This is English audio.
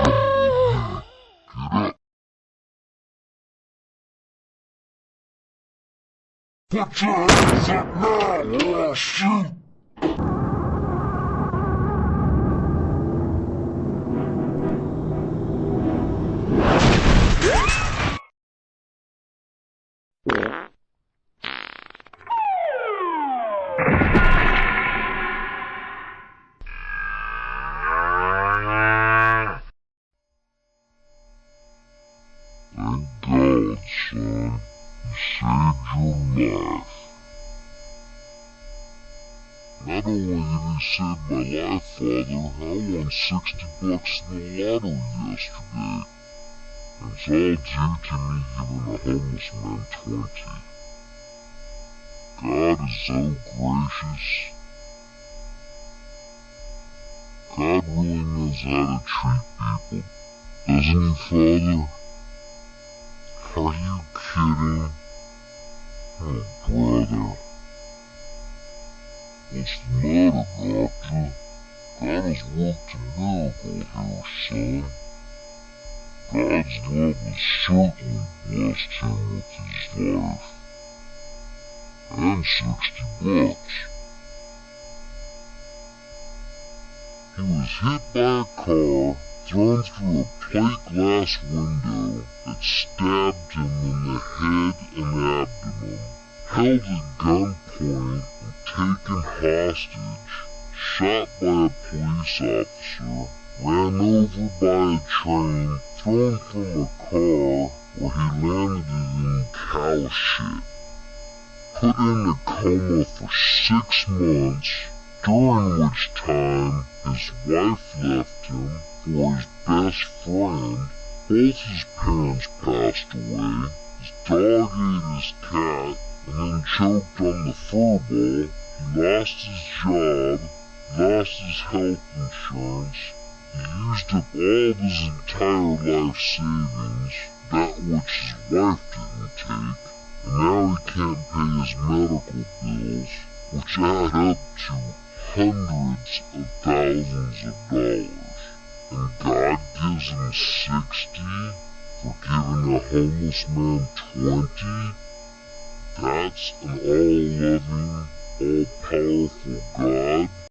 Get up. Put your hands up now or I'll shoot. Thank God, son. You saved your life. Not only did he save my life, Father, I won $60 in the lottery yesterday. And it's all due to me giving a homeless man 20. God is so gracious. God really knows how to treat people, doesn't he, Father? Are you kidding? Oh, brother. What's the matter, Doctor? God has worked a miracle here, son. God's love has certainly blessed him with his life. And $60. He was hit by a car, thrown through a plate glass window that stabbed him in the head and abdomen, held at gunpoint and taken hostage, shot by a police officer, ran over by a train, thrown from a car where he landed in cow shit, put in a coma for 6 months, during which time his wife left him for his best friend. Both his parents passed away, his dog ate his cat, and then choked on the furball. He lost his job, lost his health insurance. He used up all of his entire life savings, that which his wife didn't take, and now he can't pay his medical bills, which add up to hundreds of thousands of dollars. And God gives him 60 for giving a homeless man 20? That's an all-loving,